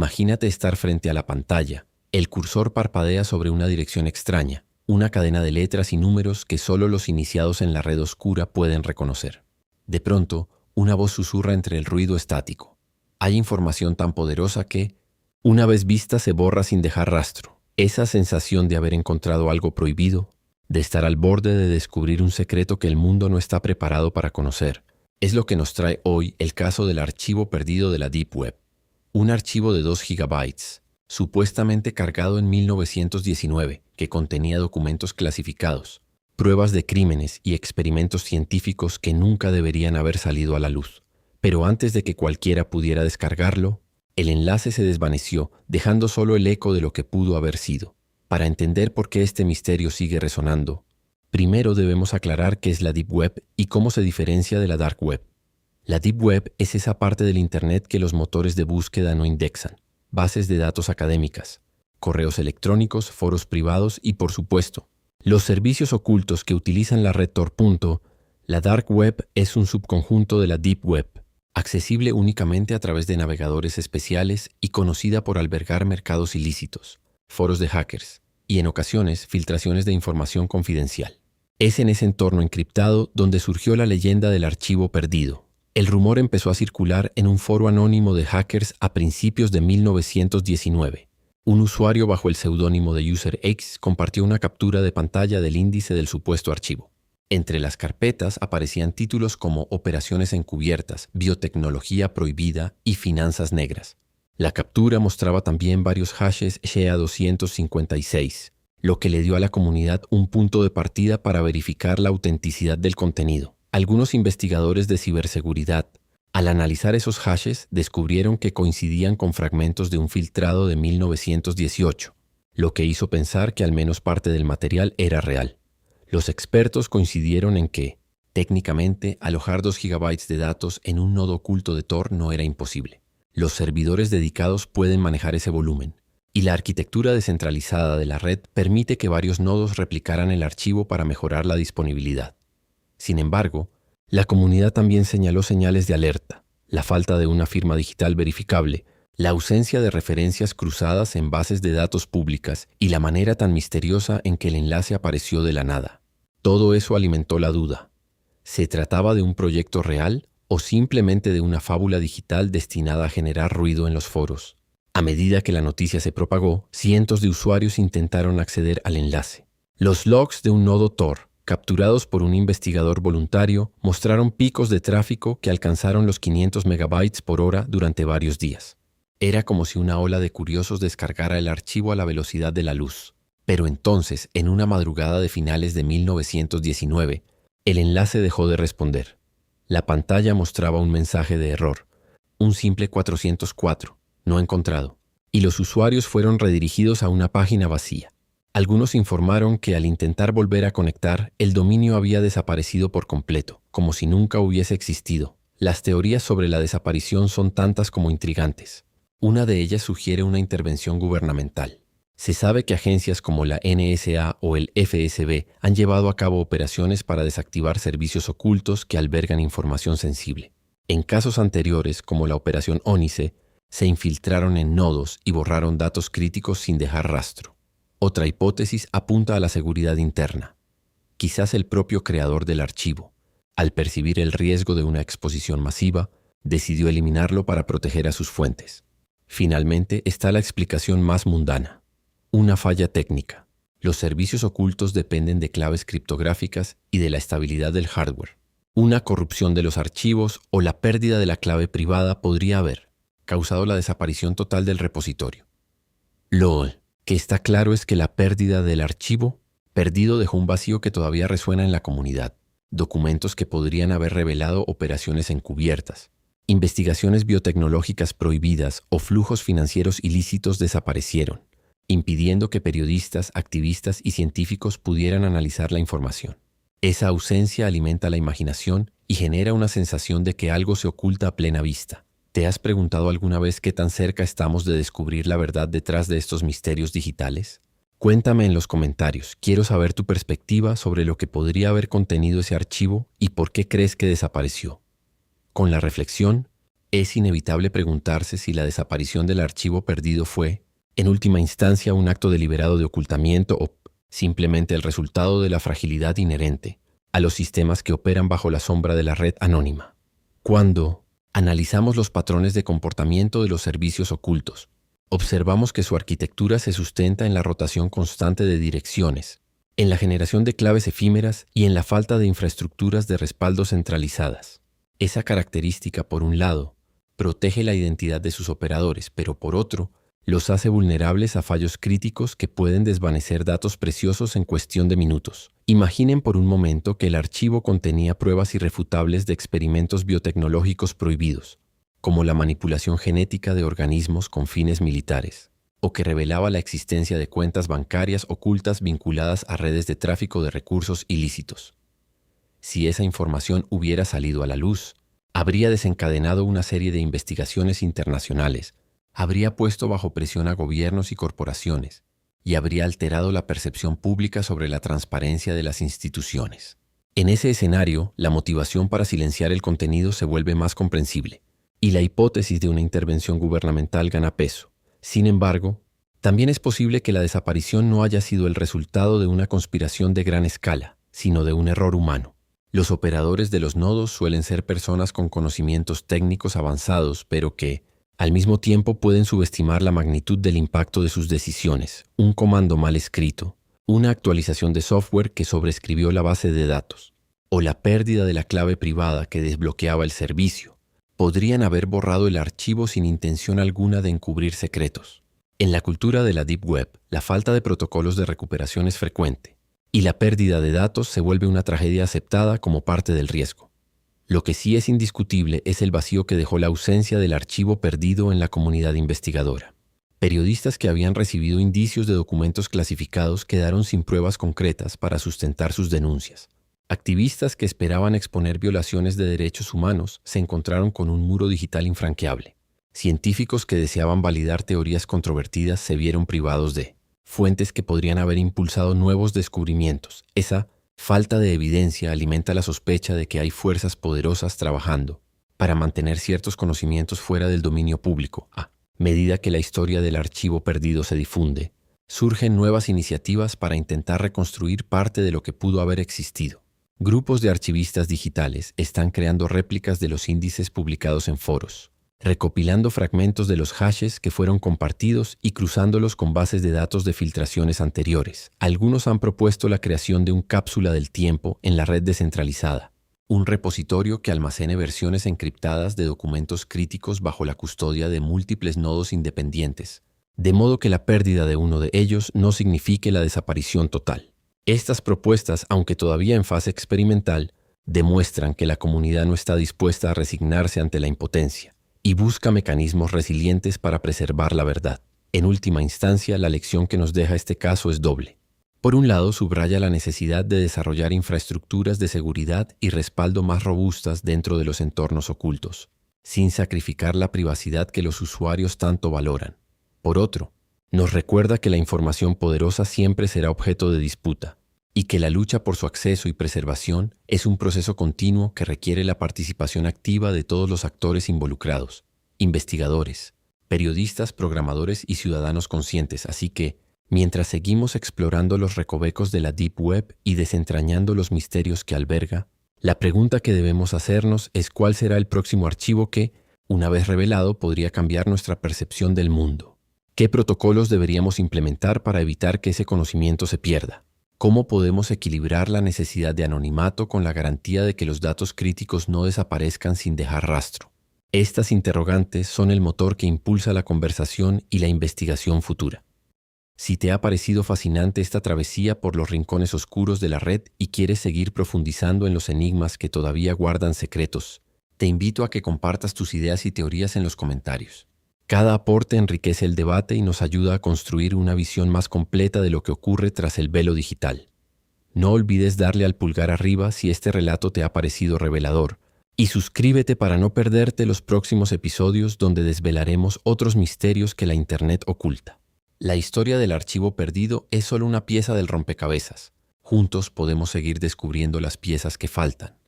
Imagínate estar frente a la pantalla. El cursor parpadea sobre una dirección extraña, una cadena de letras y números que solo los iniciados en la red oscura pueden reconocer. De pronto, una voz susurra entre el ruido estático. Hay información tan poderosa que, una vez vista, se borra sin dejar rastro. Esa sensación de haber encontrado algo prohibido, de estar al borde de descubrir un secreto que el mundo no está preparado para conocer, es lo que nos trae hoy el caso del archivo perdido de la Deep Web. Un archivo de 2 gigabytes, supuestamente cargado en 1919, que contenía documentos clasificados, pruebas de crímenes y experimentos científicos que nunca deberían haber salido a la luz. Pero antes de que cualquiera pudiera descargarlo, el enlace se desvaneció, dejando solo el eco de lo que pudo haber sido. Para entender por qué este misterio sigue resonando, primero debemos aclarar qué es la Deep Web y cómo se diferencia de la Dark Web. La Deep Web es esa parte del Internet que los motores de búsqueda no indexan, bases de datos académicas, correos electrónicos, foros privados y, por supuesto, los servicios ocultos que utilizan la red Tor. La Dark Web es un subconjunto de la Deep Web, accesible únicamente a través de navegadores especiales y conocida por albergar mercados ilícitos, foros de hackers y, en ocasiones, filtraciones de información confidencial. Es en ese entorno encriptado donde surgió la leyenda del archivo perdido. El rumor empezó a circular en un foro anónimo de hackers a principios de 1919. Un usuario bajo el seudónimo de UserX compartió una captura de pantalla del índice del supuesto archivo. Entre las carpetas aparecían títulos como Operaciones encubiertas, Biotecnología prohibida y Finanzas negras. La captura mostraba también varios hashes SHA-256, lo que le dio a la comunidad un punto de partida para verificar la autenticidad del contenido. Algunos investigadores de ciberseguridad, al analizar esos hashes, descubrieron que coincidían con fragmentos de un filtrado de 1918, lo que hizo pensar que al menos parte del material era real. Los expertos coincidieron en que, técnicamente, alojar 2 gigabytes de datos en un nodo oculto de Tor no era imposible. Los servidores dedicados pueden manejar ese volumen, y la arquitectura descentralizada de la red permite que varios nodos replicaran el archivo para mejorar la disponibilidad. Sin embargo, la comunidad también señaló señales de alerta, la falta de una firma digital verificable, la ausencia de referencias cruzadas en bases de datos públicas y la manera tan misteriosa en que el enlace apareció de la nada. Todo eso alimentó la duda. ¿Se trataba de un proyecto real o simplemente de una fábula digital destinada a generar ruido en los foros? A medida que la noticia se propagó, cientos de usuarios intentaron acceder al enlace. Los logs de un nodo Tor, capturados por un investigador voluntario, mostraron picos de tráfico que alcanzaron los 500 megabytes por hora durante varios días. Era como si una ola de curiosos descargara el archivo a la velocidad de la luz. Pero entonces, en una madrugada de finales de 1919, el enlace dejó de responder. La pantalla mostraba un mensaje de error, un simple 404, no encontrado, y los usuarios fueron redirigidos a una página vacía. Algunos informaron que al intentar volver a conectar, el dominio había desaparecido por completo, como si nunca hubiese existido. Las teorías sobre la desaparición son tantas como intrigantes. Una de ellas sugiere una intervención gubernamental. Se sabe que agencias como la NSA o el FSB han llevado a cabo operaciones para desactivar servicios ocultos que albergan información sensible. En casos anteriores, como la Operación Ónice, se infiltraron en nodos y borraron datos críticos sin dejar rastro. Otra hipótesis apunta a la seguridad interna. Quizás el propio creador del archivo, al percibir el riesgo de una exposición masiva, decidió eliminarlo para proteger a sus fuentes. Finalmente está la explicación más mundana. Una falla técnica. Los servicios ocultos dependen de claves criptográficas y de la estabilidad del hardware. Una corrupción de los archivos o la pérdida de la clave privada podría haber causado la desaparición total del repositorio. Lo que está claro es que la pérdida del archivo perdido dejó un vacío que todavía resuena en la comunidad. Documentos que podrían haber revelado operaciones encubiertas, investigaciones biotecnológicas prohibidas o flujos financieros ilícitos desaparecieron, impidiendo que periodistas, activistas y científicos pudieran analizar la información. Esa ausencia alimenta la imaginación y genera una sensación de que algo se oculta a plena vista. ¿Te has preguntado alguna vez qué tan cerca estamos de descubrir la verdad detrás de estos misterios digitales? Cuéntame en los comentarios. Quiero saber tu perspectiva sobre lo que podría haber contenido ese archivo y por qué crees que desapareció. Con la reflexión, Es inevitable preguntarse si la desaparición del archivo perdido fue, en última instancia, un acto deliberado de ocultamiento o simplemente el resultado de la fragilidad inherente a los sistemas que operan bajo la sombra de la red anónima. Cuando analizamos los patrones de comportamiento de los servicios ocultos, observamos que su arquitectura se sustenta en la rotación constante de direcciones, en la generación de claves efímeras y en la falta de infraestructuras de respaldo centralizadas. Esa característica, por un lado, protege la identidad de sus operadores, pero por otro, los hace vulnerables a fallos críticos que pueden desvanecer datos preciosos en cuestión de minutos. Imaginen por un momento que el archivo contenía pruebas irrefutables de experimentos biotecnológicos prohibidos, como la manipulación genética de organismos con fines militares, o que revelaba la existencia de cuentas bancarias ocultas vinculadas a redes de tráfico de recursos ilícitos. Si esa información hubiera salido a la luz, habría desencadenado una serie de investigaciones internacionales, habría puesto bajo presión a gobiernos y corporaciones, y habría alterado la percepción pública sobre la transparencia de las instituciones. En ese escenario, la motivación para silenciar el contenido se vuelve más comprensible, y la hipótesis de una intervención gubernamental gana peso. Sin embargo, también es posible que la desaparición no haya sido el resultado de una conspiración de gran escala, sino de un error humano. Los operadores de los nodos suelen ser personas con conocimientos técnicos avanzados, pero que, al mismo tiempo, pueden subestimar la magnitud del impacto de sus decisiones. Un comando mal escrito, una actualización de software que sobreescribió la base de datos, o la pérdida de la clave privada que desbloqueaba el servicio, podrían haber borrado el archivo sin intención alguna de encubrir secretos. En la cultura de la Deep Web, la falta de protocolos de recuperación es frecuente, y la pérdida de datos se vuelve una tragedia aceptada como parte del riesgo. Lo que sí es indiscutible es el vacío que dejó la ausencia del archivo perdido en la comunidad investigadora. Periodistas que habían recibido indicios de documentos clasificados quedaron sin pruebas concretas para sustentar sus denuncias. Activistas que esperaban exponer violaciones de derechos humanos se encontraron con un muro digital infranqueable. Científicos que deseaban validar teorías controvertidas se vieron privados de fuentes que podrían haber impulsado nuevos descubrimientos. Esa falta de evidencia alimenta la sospecha de que hay fuerzas poderosas trabajando para mantener ciertos conocimientos fuera del dominio público. A medida que la historia del archivo perdido se difunde, surgen nuevas iniciativas para intentar reconstruir parte de lo que pudo haber existido. Grupos de archivistas digitales están creando réplicas de los índices publicados en foros, recopilando fragmentos de los hashes que fueron compartidos y cruzándolos con bases de datos de filtraciones anteriores. Algunos han propuesto la creación de un cápsula del tiempo en la red descentralizada, un repositorio que almacene versiones encriptadas de documentos críticos bajo la custodia de múltiples nodos independientes, de modo que la pérdida de uno de ellos no signifique la desaparición total. Estas propuestas, aunque todavía en fase experimental, demuestran que la comunidad no está dispuesta a resignarse ante la impotencia y busca mecanismos resilientes para preservar la verdad. En última instancia, la lección que nos deja este caso es doble. Por un lado, subraya la necesidad de desarrollar infraestructuras de seguridad y respaldo más robustas dentro de los entornos ocultos, sin sacrificar la privacidad que los usuarios tanto valoran. Por otro, nos recuerda que la información poderosa siempre será objeto de disputa, y que la lucha por su acceso y preservación es un proceso continuo que requiere la participación activa de todos los actores involucrados, investigadores, periodistas, programadores y ciudadanos conscientes. Así que, mientras seguimos explorando los recovecos de la Deep Web y desentrañando los misterios que alberga, la pregunta que debemos hacernos es cuál será el próximo archivo que, una vez revelado, podría cambiar nuestra percepción del mundo. ¿Qué protocolos deberíamos implementar para evitar que ese conocimiento se pierda? ¿Cómo podemos equilibrar la necesidad de anonimato con la garantía de que los datos críticos no desaparezcan sin dejar rastro? Estas interrogantes son el motor que impulsa la conversación y la investigación futura. Si te ha parecido fascinante esta travesía por los rincones oscuros de la red y quieres seguir profundizando en los enigmas que todavía guardan secretos, te invito a que compartas tus ideas y teorías en los comentarios. Cada aporte enriquece el debate y nos ayuda a construir una visión más completa de lo que ocurre tras el velo digital. No olvides darle al pulgar arriba si este relato te ha parecido revelador, y suscríbete para no perderte los próximos episodios donde desvelaremos otros misterios que la Internet oculta. La historia del archivo perdido es solo una pieza del rompecabezas. Juntos podemos seguir descubriendo las piezas que faltan.